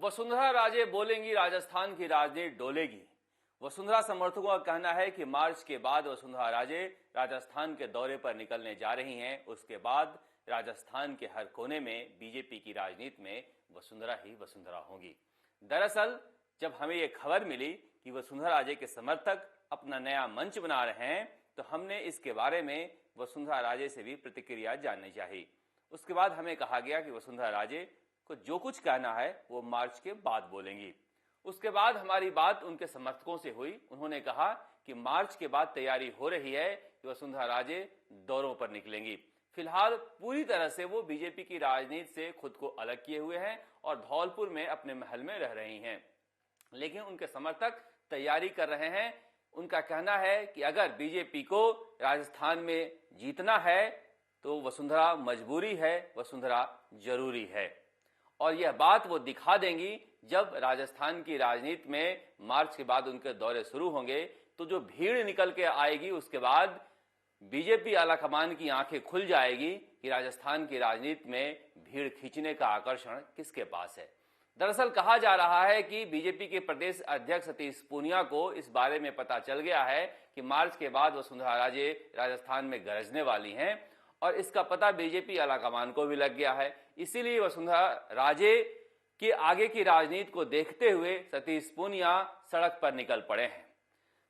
वसुंधरा राजे बोलेंगी, राजस्थान की राजनीति डोलेगी। वसुंधरा समर्थकों का कहना है कि मार्च के बाद वसुंधरा राजे राजस्थान के दौरे पर निकलने जा रही हैं। उसके बाद राजस्थान के हर कोने में बीजेपी की राजनीति में वसुंधरा ही वसुंधरा होंगी। दरअसल जब हमें यह खबर मिली कि वसुंधरा राजे के समर्थक अपना नया मंच बना रहे हैं, तो हमने इसके बारे में वसुंधरा राजे से भी प्रतिक्रिया जाननी चाहिए। उसके बाद हमें कहा गया कि वसुंधरा राजे को जो कुछ कहना है वो मार्च के बाद बोलेंगी। उसके बाद हमारी बात उनके समर्थकों से हुई। उन्होंने कहा कि मार्च के बाद तैयारी हो रही है कि वसुंधरा राजे दौरों पर निकलेंगी। फिलहाल पूरी तरह से वो बीजेपी की राजनीति से खुद को अलग किए हुए हैं और धौलपुर में अपने महल में रह रही हैं, लेकिन उनके समर्थक तैयारी कर रहे हैं। उनका कहना है कि अगर बीजेपी को राजस्थान में जीतना है तो वसुंधरा मजबूरी है, वसुंधरा जरूरी है, और यह बात वो दिखा देंगी जब राजस्थान की राजनीति में मार्च के बाद उनके दौरे शुरू होंगे। तो जो भीड़ निकल के आएगी, उसके बाद बीजेपी आलाकमान की आंखें खुल जाएगी कि राजस्थान की राजनीति में भीड़ खींचने का आकर्षण किसके पास है। दरअसल कहा जा रहा है कि बीजेपी के प्रदेश अध्यक्ष सतीश पूनिया को इस बारे में पता चल गया है कि मार्च के बाद वसुंधरा राजे राजस्थान में गरजने वाली हैं, और इसका पता बीजेपी आलाकमान को भी लग गया है। इसीलिए वसुंधरा राजे के आगे की राजनीति को देखते हुए सतीश पूनिया सड़क पर निकल पड़े हैं।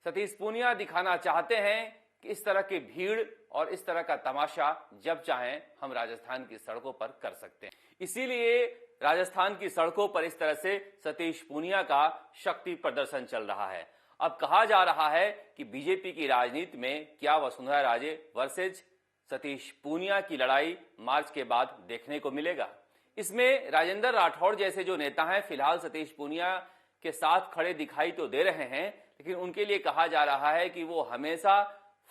सतीश पूनिया दिखाना चाहते हैं कि इस तरह की भीड़ और इस तरह का तमाशा जब चाहें हम राजस्थान की सड़कों पर कर सकते हैं। इसीलिए राजस्थान की सड़कों पर इस तरह से सतीश पूनिया का शक्ति प्रदर्शन चल रहा है। अब कहा जा रहा है कि बीजेपी की राजनीति में क्या वसुंधरा राजे वर्सेज सतीश पूनिया की लड़ाई मार्च के बाद देखने को मिलेगा। इसमें राजेंद्र राठौड़ जैसे जो नेता हैं फिलहाल सतीश पूनिया के साथ खड़े दिखाई तो दे रहे हैं, लेकिन उनके लिए कहा जा रहा है कि वो हमेशा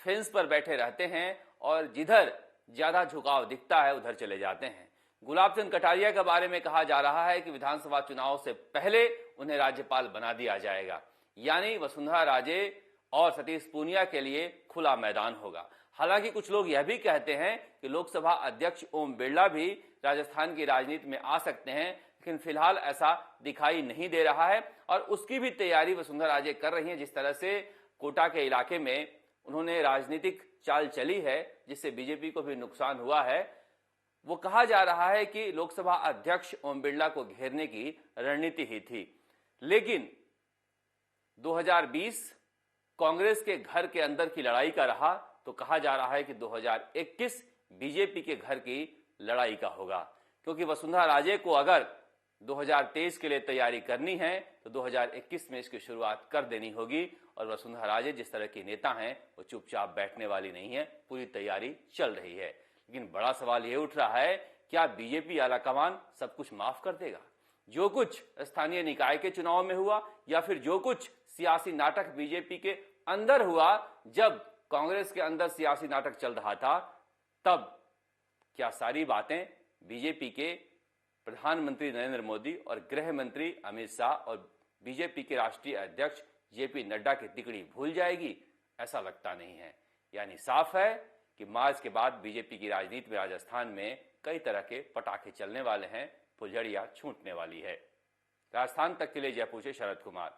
फेंस पर बैठे रहते हैं और जिधर ज्यादा झुकाव दिखता है उधर चले जाते हैं। गुलाब चंद कटारिया के बारे में कहा जा रहा है कि विधानसभा चुनाव से पहले उन्हें राज्यपाल बना दिया जाएगा, यानी वसुंधरा राजे और सतीश पूनिया के लिए खुला मैदान होगा। हालांकि कुछ लोग यह भी कहते हैं कि लोकसभा अध्यक्ष ओम बिरला भी राजस्थान की राजनीति में आ सकते हैं, लेकिन फिलहाल ऐसा दिखाई नहीं दे रहा है और उसकी भी तैयारी वसुंधरा राजे कर रही हैं। जिस तरह से कोटा के इलाके में उन्होंने राजनीतिक चाल चली है जिससे बीजेपी को भी नुकसान हुआ है, वो कहा जा रहा है कि लोकसभा अध्यक्ष ओम बिरला को घेरने की रणनीति ही थी। लेकिन 2020 कांग्रेस के घर के अंदर की लड़ाई का रहा, तो कहा जा रहा है कि 2021 बीजेपी के घर की लड़ाई का होगा, क्योंकि वसुंधरा राजे को अगर 2023 के लिए तैयारी करनी है तो 2021 में इसकी शुरुआत कर देनी होगी। और वसुंधरा राजे जिस तरह की नेता हैं वो चुपचाप बैठने वाली नहीं है, पूरी तैयारी चल रही है। लेकिन बड़ा सवाल ये उठ रहा है, क्या बीजेपी आलाकमान सब कुछ माफ कर देगा? जो कुछ स्थानीय निकाय के चुनाव में हुआ या फिर जो कुछ सियासी नाटक बीजेपी के अंदर हुआ, जब कांग्रेस के अंदर सियासी नाटक चल रहा था, तब क्या सारी बातें बीजेपी के प्रधानमंत्री नरेंद्र मोदी और गृह मंत्री अमित शाह और बीजेपी के राष्ट्रीय अध्यक्ष जेपी नड्डा की तिकड़ी भूल जाएगी? ऐसा लगता नहीं है। यानी साफ है कि मार्च के बाद बीजेपी की राजनीति में राजस्थान में कई तरह के पटाखे चलने वाले हैं, फुलझड़ियां छूटने वाली है। राजस्थान तक के लिए जयपुर से शरद कुमार।